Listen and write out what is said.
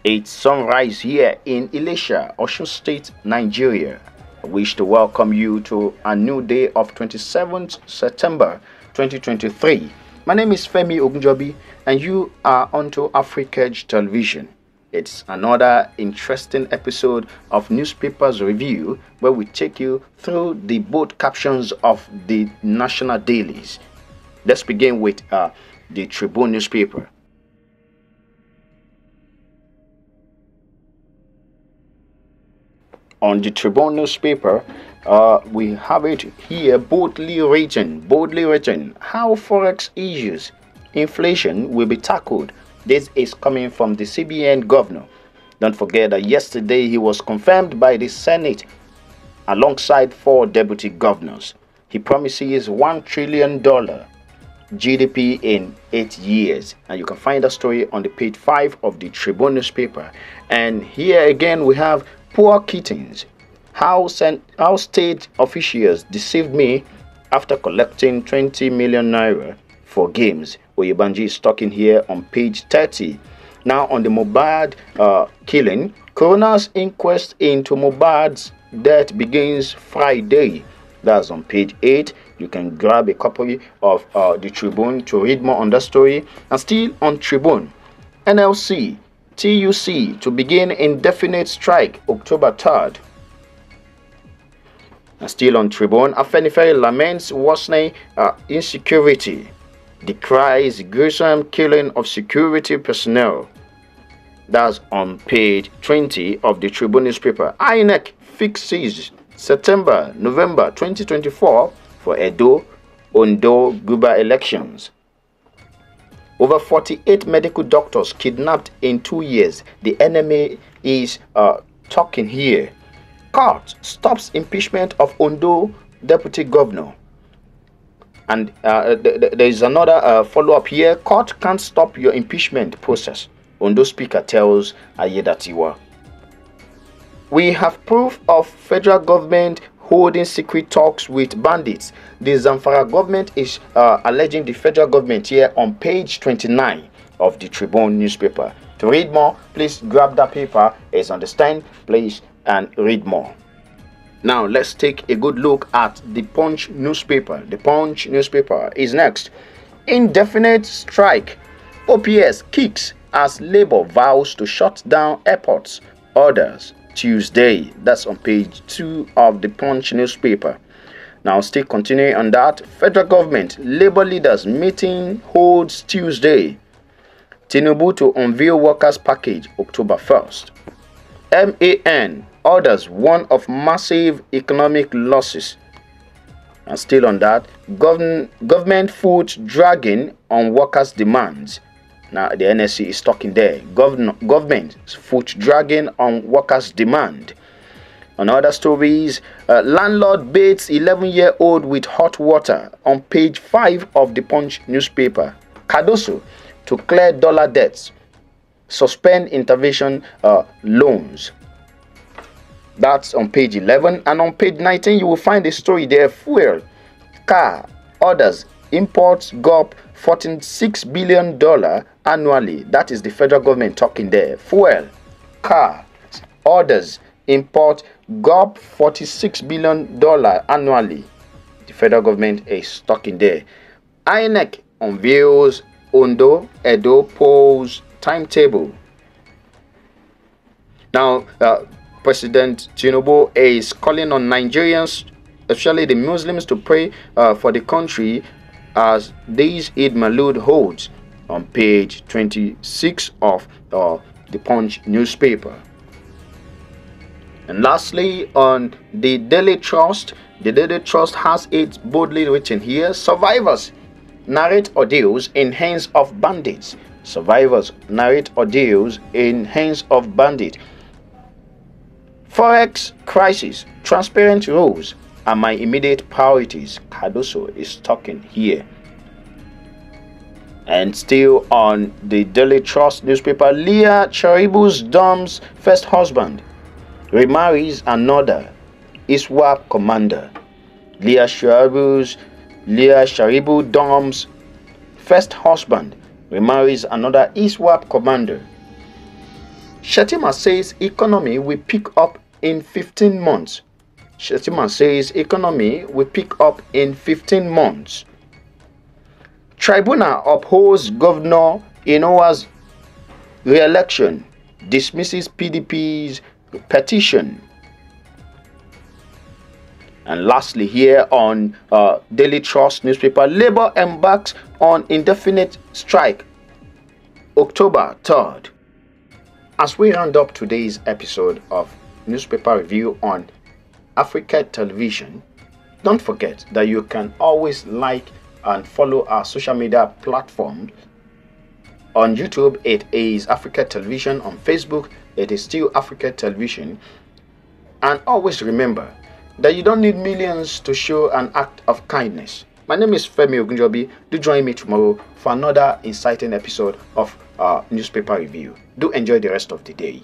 It's sunrise here in Ilesha, Osun State, Nigeria. I wish to welcome you to a new day of 27th September 2023. My name is Femi Ogunjobi and you are onto Africage Television. It's another interesting episode of Newspapers Review where we take you through the bold captions of the national dailies. Let's begin with the Tribune newspaper. On the Tribune newspaper, we have it here boldly written, how Forex issues, inflation will be tackled. This is coming from the CBN governor. Don't forget that yesterday he was confirmed by the Senate alongside 4 deputy governors. He promises $1 trillion GDP in 8 years. And you can find that story on the page 5 of the Tribune newspaper. And here again we have poor kittens. How state officials deceived me after collecting 20 million naira for games. Oyebanji is talking here on page 30. Now on the Mohbad killing, coroner's inquest into Mohbad's death begins Friday. That's on page 8. You can grab a copy of the Tribune to read more on that story. And still on Tribune, NLC TUC to begin indefinite strike October 3rd. And still on Tribune, Afenifere laments worsening insecurity, decries gruesome killing of security personnel. That's on page 20 of the Tribune newspaper. INEC fixes September, November 2024 for Edo, Ondo, Guba elections. Over 48 medical doctors kidnapped in 2 years. The enemy is talking here. Court stops impeachment of Ondo deputy governor. And there is another follow-up here. Court can't stop your impeachment process. Ondo speaker tells Ayedatiwa. We have proof of federal government holding secret talks with bandits. The Zamfara government is alleging the federal government here on page 29 of the Tribune newspaper. To read more, please grab that paper. It's on the stand, please, and read more. Now let's take a good look at the Punch newspaper. The Punch newspaper is next. Indefinite strike. OPS kicks as Labour vows to shut down airports. Orders Tuesday. That's on page 2 of the Punch newspaper. Now still continuing on that, federal government Labour leaders meeting holds Tuesday. Tinubu to unveil workers package October 1st. MAN orders one of massive economic losses. And still on that, government foot dragging on workers' demands. Now the NSC is talking there. Government foot dragging on workers' demand. On other stories, landlord baits 11-year-old with hot water on page 5 of the Punch newspaper. Cardoso to clear dollar debts. Suspend intervention loans. That's on page 11. And on page 19, you will find a story there. Fuel, car, orders, imports go up $46 billion annually. That is the federal government talking there. Fuel, car, orders, import go up $46 billion annually. The federal government is talking there. INEC unveils Ondo, Edo polls timetable. Now, President Tinubu is calling on Nigerians, especially the Muslims, to pray for the country as this Eid Maulud holds on page 26 of the Punch newspaper. And lastly, on the Daily Trust, the Daily Trust has it boldly written here: survivors narrate ordeals in hands of bandits. Survivors narrate ordeals in hands of bandits. Forex crisis, transparent rules are my immediate priorities. Cardoso is talking here. And still on the Daily Trust newspaper, Leah Sharibu's Dom's first husband remarries another ISWAP commander. Leah Sharibu Dom's first husband remarries another ISWAP commander. Shettima says economy will pick up in 15 months. Shettima says economy will pick up in 15 months. Tribunal upholds Governor Inowa's re-election, dismisses PDP's petition. And lastly, here on Daily Trust newspaper, Labour embarks on indefinite strike, October 3rd. As we round up today's episode of Newspaper Review on Africa Television, don't forget that you can always like and follow our social media platforms. On YouTube, it is Africa Television. On Facebook, it is still Africa Television. And always remember that you don't need millions to show an act of kindness. My name is Femi Ogunjobi. Do join me tomorrow for another exciting episode of Newspaper Review. Do enjoy the rest of the day.